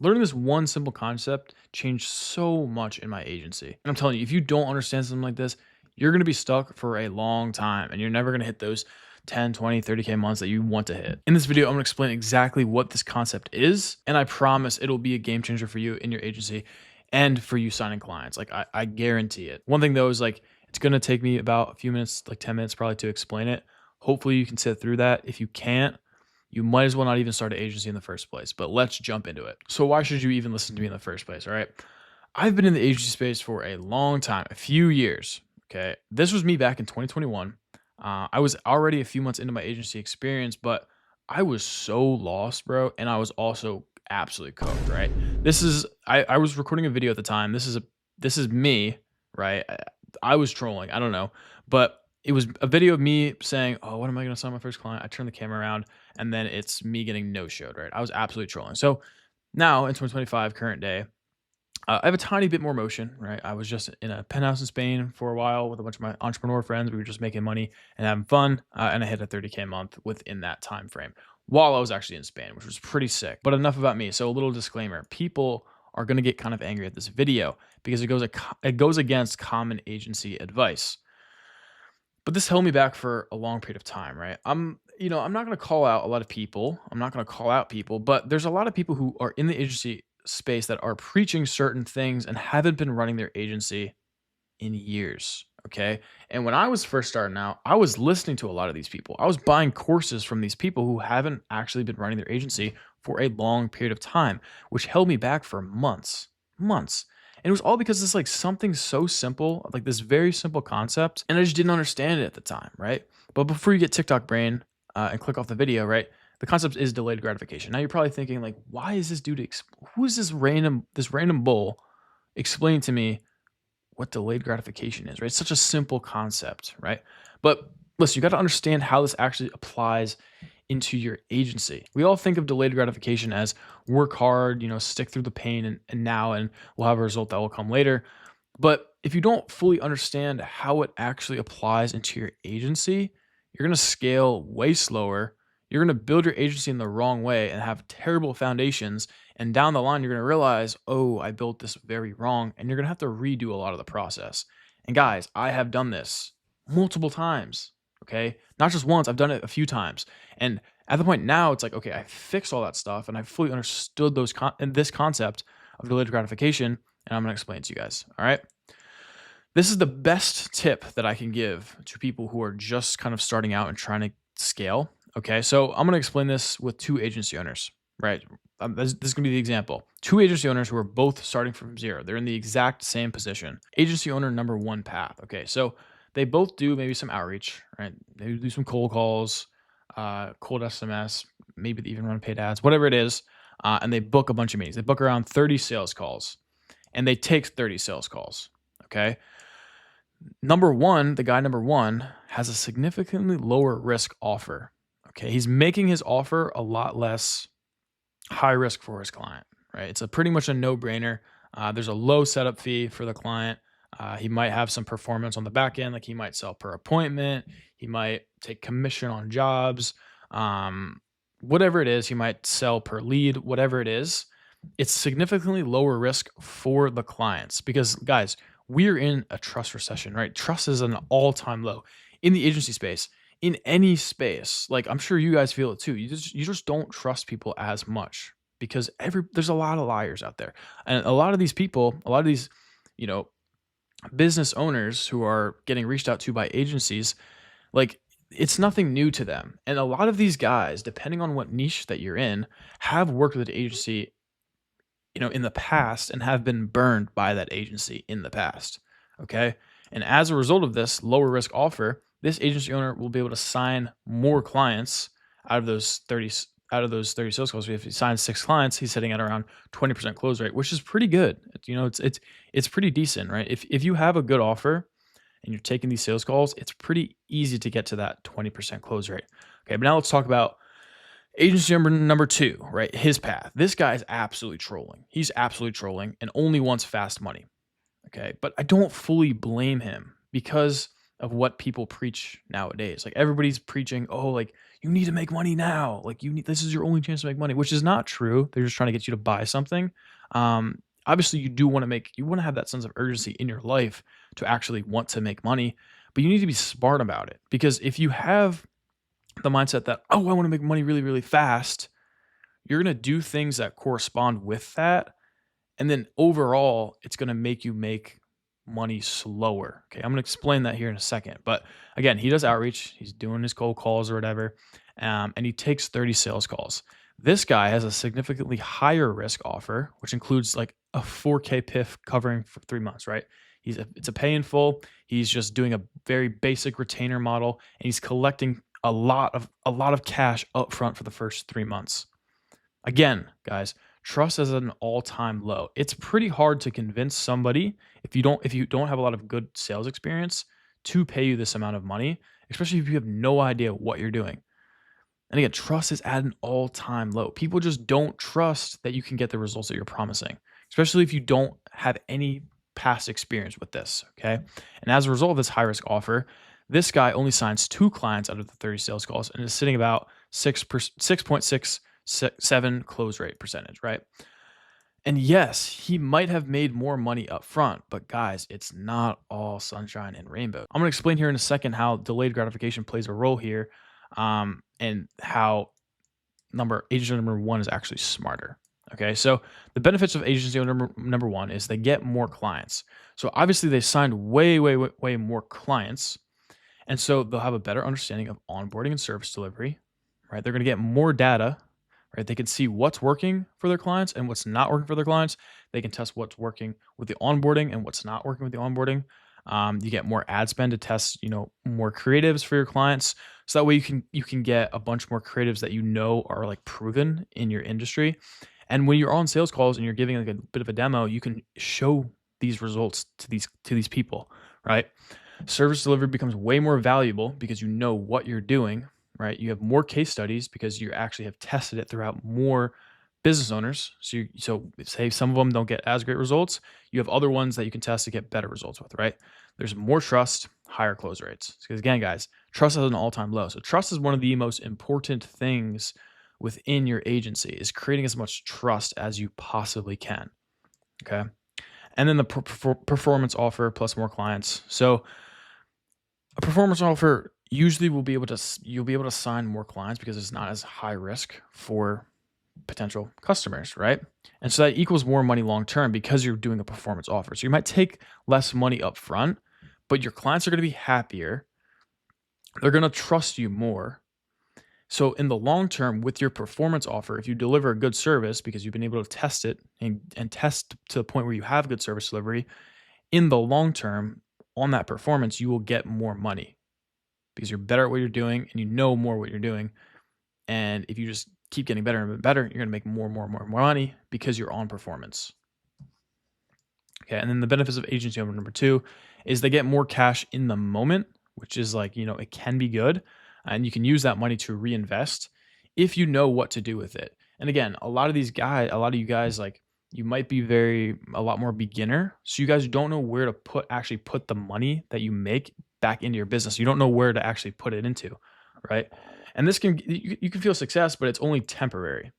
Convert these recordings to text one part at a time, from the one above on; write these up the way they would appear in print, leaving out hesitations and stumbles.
Learning this one simple concept changed so much in my agency. And I'm telling you, if you don't understand something like this, you're going to be stuck for a long time and you're never going to hit those 10, 20, 30K months that you want to hit. In this video, I'm going to explain exactly what this concept is. And I promise it'll be a game changer for you in your agency and for you signing clients. Like I guarantee it. One thing though is like, it's going to take me about a few minutes, like 10 minutes probably to explain it. Hopefully you can sit through that. If you can't, you might as well not even start an agency in the first place, but let's jump into it. So why should you even listen to me in the first place? All right. I've been in the agency space for a long time, a few years. Okay. This was me back in 2021. I was already a few months into my agency experience, but I was so lost, bro. And I was also absolutely cooked, right? I was recording a video at the time. This is me, right? I was trolling. I don't know, but it was a video of me saying, "Oh, when am I going to sign my first client?" I turn the camera around, and then it's me getting no showed. Right? I was absolutely trolling. So now in 2025, current day, I have a tiny bit more motion. Right? I was just in a penthouse in Spain for a while with a bunch of my entrepreneur friends. We were just making money and having fun, and I hit a 30K month within that time frame while I was actually in Spain, which was pretty sick. But enough about me. So a little disclaimer: people are going to get kind of angry at this video because it goes against common agency advice. But this held me back for a long period of time, right? I'm not going to call out a lot of people. I'm not going to call out people, but there's a lot of people who are in the agency space that are preaching certain things and haven't been running their agency in years. Okay. And when I was first starting out, I was listening to a lot of these people. I was buying courses from these people who haven't actually been running their agency for a long period of time, which held me back for months. And it was all because it's like something so simple, like this very simple concept. And I just didn't understand it at the time. Right. But before you get TikTok brain and click off the video, right? The concept is delayed gratification. Now you're probably thinking like, why is this dude, who is this random bull explaining to me what delayed gratification is, right? It's such a simple concept, right? But listen, you got to understand how this actually applies into your agency. We all think of delayed gratification as work hard, stick through the pain and we'll have a result that will come later. But if you don't fully understand how it actually applies into your agency, you're going to scale way slower. You're going to build your agency in the wrong way and have terrible foundations. And down the line, you're going to realize, oh, I built this very wrong. And you're going to have to redo a lot of the process. And guys, I have done this multiple times. Okay. Not just once, I've done it a few times. And at the point now, it's like, okay, I fixed all that stuff and I fully understood this concept of delayed gratification. And I'm going to explain it to you guys. All right. This is the best tip that I can give to people who are just kind of starting out and trying to scale. Okay, so I'm going to explain this with two agency owners, right? This is going to be the example. Two agency owners who are both starting from zero. They're in the exact same position. Agency owner number one path. Okay, so they both do maybe some outreach, right? They do some cold calls, cold SMS, maybe they even run paid ads, whatever it is, and they book a bunch of meetings. They book around 30 sales calls, and they take 30 sales calls. Okay. The guy number one has a significantly lower risk offer. Okay. He's making his offer a lot less high risk for his client, right? It's pretty much a no brainer. There's a low setup fee for the client. He might have some performance on the back end, like he might sell per appointment. He might take commission on jobs. Whatever it is, he might sell per lead, whatever it is. It's significantly lower risk for the clients because, guys, we're in a trust recession, right? Trust is an all-time low in the agency space, in any space. Like, I'm sure you guys feel it too. You just don't trust people as much because there's a lot of liars out there. And a lot of these people, a lot of these, business owners who are getting reached out to by agencies, like, it's nothing new to them. And a lot of these guys, depending on what niche that you're in, have worked with an agency in the past and have been burned by that agency in the past. Okay. And as a result of this lower risk offer, this agency owner will be able to sign more clients out of those 30 sales calls. If he signs 6 clients, he's sitting at around 20% close rate, which is pretty good. It's pretty decent, right? If you have a good offer and you're taking these sales calls, it's pretty easy to get to that 20% close rate. Okay. But now let's talk about agency number 2, right? His path. This guy is absolutely trolling. He's absolutely trolling and only wants fast money. Okay. But I don't fully blame him because of what people preach nowadays. Like everybody's preaching, oh, like you need to make money now. Like this is your only chance to make money, which is not true. They're just trying to get you to buy something. Obviously, you want to have that sense of urgency in your life to actually want to make money, but you need to be smart about it because if you have the mindset that, oh, I want to make money really, really fast, you're going to do things that correspond with that. And then overall, it's going to make you make money slower. Okay. I'm going to explain that here in a second. But again, he does outreach, he's doing his cold calls or whatever, and he takes 30 sales calls. This guy has a significantly higher risk offer, which includes like a 4K PIF covering for 3 months, right? It's a pay in full. He's just doing a very basic retainer model, and he's collecting a lot of cash up front for the first 3 months. Again, guys, trust is at an all-time low. It's pretty hard to convince somebody if you don't have a lot of good sales experience to pay you this amount of money, especially if you have no idea what you're doing. And again, trust is at an all-time low. People just don't trust that you can get the results that you're promising, especially if you don't have any past experience with this, okay? And as a result of this high-risk offer, this guy only signs 2 clients out of the 30 sales calls and is sitting about 6.67 close rate percentage, right? And yes, he might have made more money up front, but guys, it's not all sunshine and rainbow. I'm going to explain here in a second how delayed gratification plays a role here, and how agency number 1 is actually smarter. Okay, so the benefits of agency number 1 is they get more clients. So obviously they signed way more clients, and so they'll have a better understanding of onboarding and service delivery, right? They're going to get more data, right? They can see what's working for their clients and what's not working for their clients. They can test what's working with the onboarding and what's not working with the onboarding. You get more ad spend to test, more creatives for your clients. So that way you can get a bunch more creatives that are like proven in your industry. And when you're on sales calls and you're giving like a bit of a demo, you can show these results to these people, right? Service delivery becomes way more valuable because you know what you're doing, right? You have more case studies because you actually have tested it throughout more business owners. So say some of them don't get as great results, you have other ones that you can test to get better results with, right? There's more trust, higher close rates. Because again, guys, trust is an all-time low. So trust is one of the most important things within your agency, is creating as much trust as you possibly can. Okay. And then the performance offer plus more clients. So a performance offer usually you'll be able to sign more clients because it's not as high risk for potential customers, right? And so that equals more money long term because you're doing a performance offer. So you might take less money up front, but your clients are going to be happier. They're going to trust you more. So in the long term, with your performance offer, if you deliver a good service because you've been able to test it and test to the point where you have good service delivery, in the long term on that performance, you will get more money because you're better at what you're doing and you know more what you're doing. And if you just keep getting better and better, you're going to make more money because you're on performance. Okay. And then the benefits of agency owner number 2 is they get more cash in the moment, which is like, it can be good. And you can use that money to reinvest if you know what to do with it. And again, a lot of you guys, like you might be a lot more beginner. So you guys don't know where to put the money that you make back into your business. You don't know where to actually put it into, right? And this you can feel success, but it's only temporary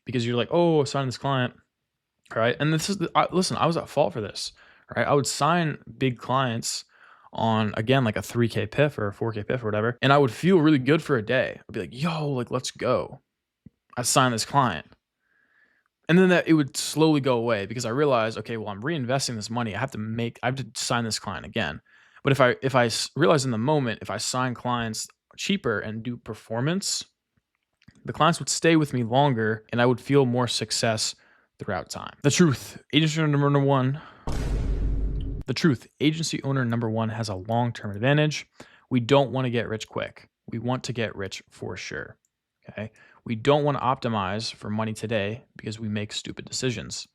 because you're like, oh, sign this client, right? And listen, I was at fault for this, right? I would sign big clients on, again, like a 3K PIF or a 4K PIF or whatever, and I would feel really good for a day. I'd be like, yo, like, let's go. I signed this client. And then it would slowly go away because I realized, okay, well, I'm reinvesting this money. I have to sign this client again. But if I realize in the moment, if I sign clients cheaper and do performance, the clients would stay with me longer and I would feel more success throughout time. The truth, agency owner number 1 has a long-term advantage. We don't want to get rich quick. We want to get rich for sure. Okay. We don't want to optimize for money today because we make stupid decisions.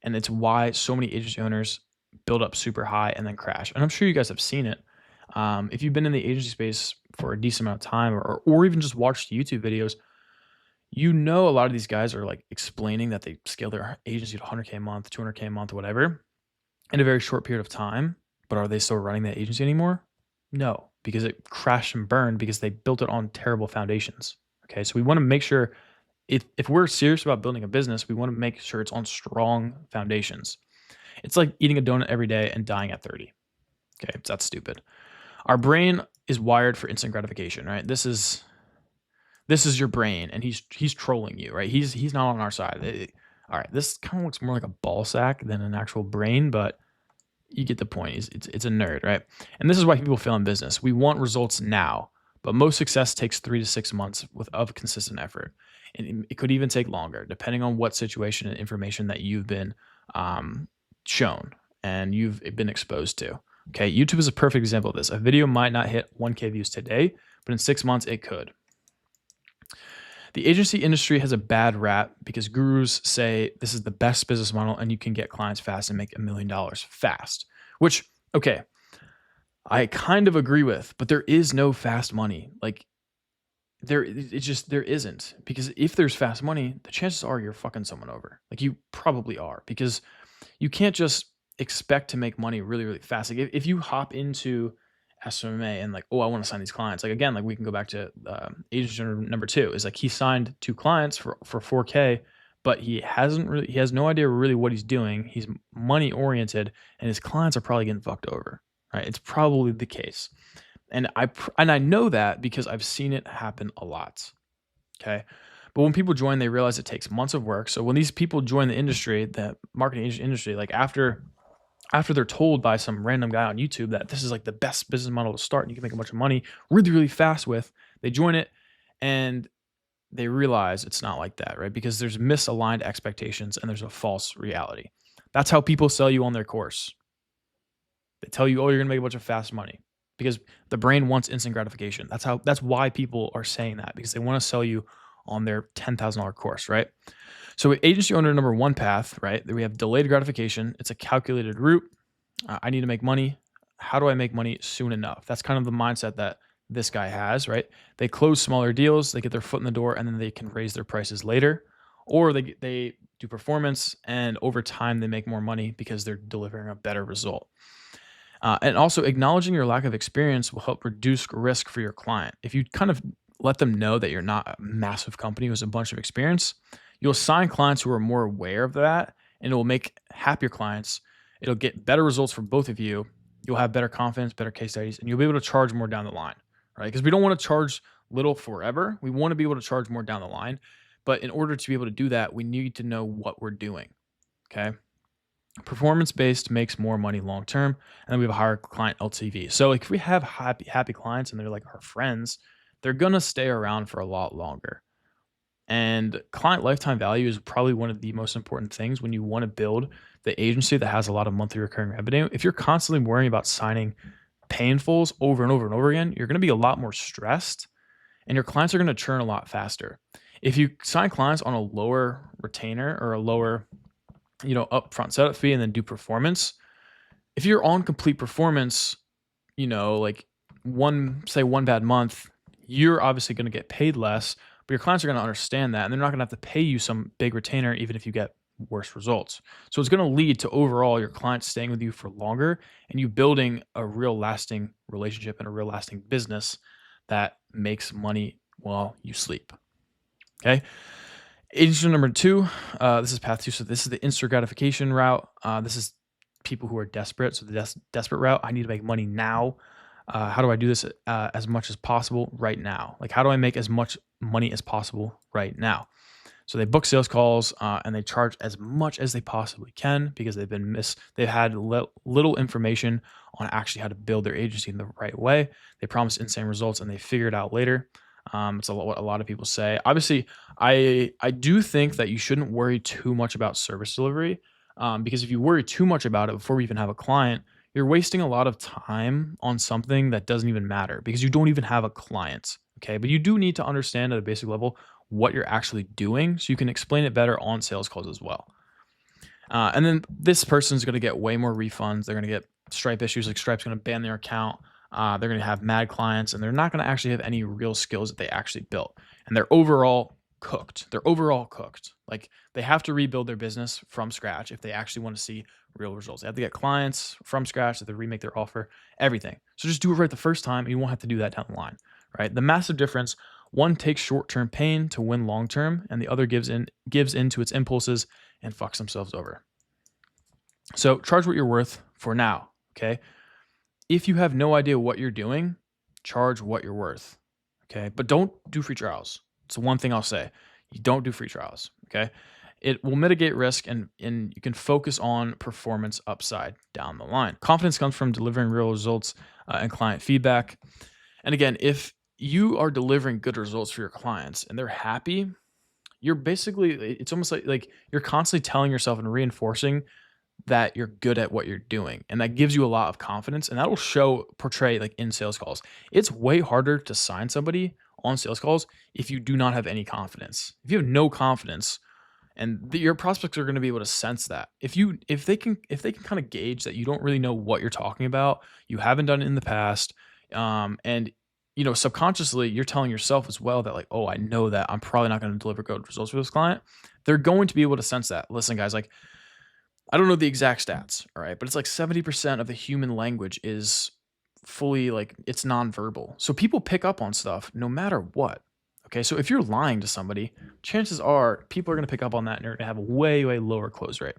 And it's why so many agency owners build up super high and then crash. And I'm sure you guys have seen it. If you've been in the agency space for a decent amount of time or even just watched YouTube videos, a lot of these guys are like explaining that they scale their agency to 100K a month, 200K a month, whatever, in a very short period of time. But are they still running that agency anymore? No, because it crashed and burned because they built it on terrible foundations. Okay, so we want to make sure if we're serious about building a business, we want to make sure it's on strong foundations. It's like eating a donut every day and dying at 30. Okay, that's stupid. Our brain is wired for instant gratification, right? This is your brain, and he's trolling you, right? He's not on our side. All right, this kind of looks more like a ball sack than an actual brain, but you get the point. It's a nerd, right? And this is why people fail in business. We want results now, but most success takes 3 to 6 months of consistent effort, and it could even take longer, depending on what situation and information that you've been shown and you've been exposed to. Okay, YouTube is a perfect example of this. A video might not hit 1K views today, but in 6 months it could. The agency industry has a bad rap because gurus say this is the best business model and you can get clients fast and make $1 million fast, which, okay, I kind of agree with, but there is no fast money. Like there isn't, because if there's fast money, the chances are you're fucking someone over. Like you probably are, because you can't just expect to make money really, really fast. Like if you hop into SMA and like, oh, I want to sign these clients. Like again, like we can go back to agent number 2 is like he signed 2 clients for 4K, but he has no idea really what he's doing. He's money oriented, and his clients are probably getting fucked over. Right? It's probably the case, and I know that because I've seen it happen a lot. Okay. But when people join, they realize it takes months of work. So when these people join the industry, the marketing industry, like after they're told by some random guy on YouTube that this is like the best business model to start and you can make a bunch of money really, really fast with, they join it and they realize it's not like that, right? Because there's misaligned expectations and there's a false reality. That's how people sell you on their course. They tell you, oh, you're gonna make a bunch of fast money because the brain wants instant gratification. That's why people are saying that, because they want to sell you on their $10,000 course, right? So agency owner number 1 path, right? We have delayed gratification. It's a calculated route. I need to make money. How do I make money soon enough? That's kind of the mindset that this guy has, right? They close smaller deals, they get their foot in the door, and then they can raise their prices later. Or they do performance, and over time they make more money because they're delivering a better result. And also acknowledging your lack of experience will help reduce risk for your client. If you kind of let them know that you're not a massive company with a bunch of experience, you'll sign clients who are more aware of that, and it will make happier clients. It'll get better results for both of you. You'll have better confidence, better case studies, and you'll be able to charge more down the line, right? Because we don't want to charge little forever. We want to be able to charge more down the line. But in order to be able to do that, we need to know what we're doing, okay? Performance-based makes more money long-term, and then we have a higher client LTV. So like if we have happy clients and they're like our friends, they're going to stay around for a lot longer. And client lifetime value is probably one of the most important things when you want to build the agency that has a lot of monthly recurring revenue. If you're constantly worrying about signing painfuls over and over and over again, you're going to be a lot more stressed, and your clients are going to churn a lot faster. If you sign clients on a lower retainer or a lower, upfront setup fee and then do performance, if you're on complete performance, like one bad month, you're obviously going to get paid less, but your clients are going to understand that, and they're not going to have to pay you some big retainer even if you get worse results. So it's going to lead to overall your clients staying with you for longer and you building a real lasting relationship and a real lasting business that makes money while you sleep. Okay. Agency number 2, this is path 2. So this is the instant gratification route. This is people who are desperate. So the desperate route, I need to make money now. How do I do this as much as possible right now? Like, how do I make as much money as possible right now? So they book sales calls and they charge as much as they possibly can because they've had little information on actually how to build their agency in the right way. They promise insane results and they figure it out later. It's what a lot of people say. Obviously, I do think that you shouldn't worry too much about service delivery because if you worry too much about it before we even have a client, you're wasting a lot of time on something that doesn't even matter because you don't even have a client. Okay. But you do need to understand at a basic level what you're actually doing so you can explain it better on sales calls as well. And then this person's going to get way more refunds. They're going to get Stripe issues. Like Stripe's going to ban their account. They're going to have mad clients and they're not going to actually have any real skills that they actually built. And their overall cooked. They're overall cooked. Like they have to rebuild their business from scratch if they actually want to see real results. They have to get clients from scratch, they have to remake their offer, everything. So just do it right the first time and you won't have to do that down the line, right? The massive difference, one takes short-term pain to win long-term, and the other gives into its impulses and fucks themselves over. So charge what you're worth for now, okay? If you have no idea what you're doing, charge what you're worth, okay? But don't do free trials. It's the one thing I'll say. You don't do free trials, okay? It will mitigate risk and you can focus on performance upside down the line. Confidence comes from delivering real results and client feedback. And again, if you are delivering good results for your clients and they're happy, you're basically, it's almost like you're constantly telling yourself and reinforcing that you're good at what you're doing. And that gives you a lot of confidence, and that will portray like in sales calls. It's way harder to sign somebody on sales calls if you do not have any confidence. If you have no confidence, and your prospects are going to be able to sense that. If they can kind of gauge that you don't really know what you're talking about, you haven't done it in the past, and subconsciously you're telling yourself as well that like, oh, I know that I'm probably not going to deliver good results for this client. They're going to be able to sense that. Listen, guys, like I don't know the exact stats, all right, but it's like 70% of the human language is fully like it's nonverbal. So people pick up on stuff no matter what. Okay, so if you're lying to somebody, chances are people are going to pick up on that and they're going to have a way, way lower close rate.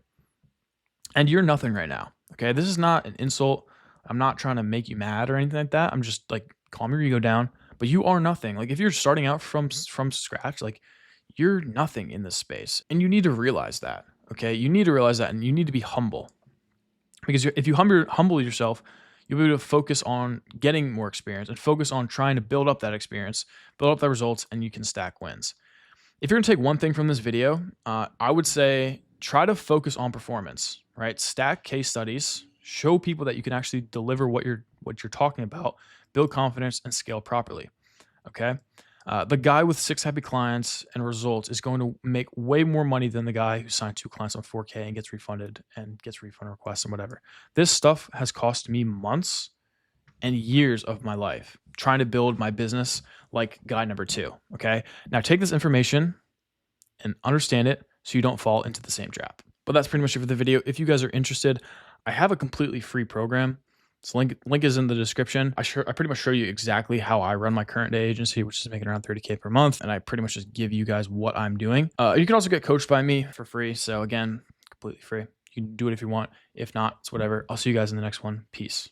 And you're nothing right now. Okay, this is not an insult. I'm not trying to make you mad or anything like that. I'm just like calm your ego down. But you are nothing. Like if you're starting out from scratch, like you're nothing in this space, and you need to realize that. Okay, you need to realize that, and you need to be humble, because if you humble yourself, you'll be able to focus on getting more experience and focus on trying to build up that experience, build up the results, and you can stack wins. If you're gonna take one thing from this video, I would say try to focus on performance, right? Stack case studies, show people that you can actually deliver what you're talking about, build confidence, and scale properly, okay? The guy with 6 happy clients and results is going to make way more money than the guy who signed 2 clients on 4K and gets refunded and gets refund requests and whatever. This stuff has cost me months and years of my life trying to build my business like guy number 2, okay? Now take this information and understand it so you don't fall into the same trap. But that's pretty much it for the video. If you guys are interested, I have a completely free program. This link is in the description. I pretty much show you exactly how I run my current day agency, which is making around 30K per month. And I pretty much just give you guys what I'm doing. You can also get coached by me for free. So again, completely free. You can do it if you want. If not, it's whatever. I'll see you guys in the next one. Peace.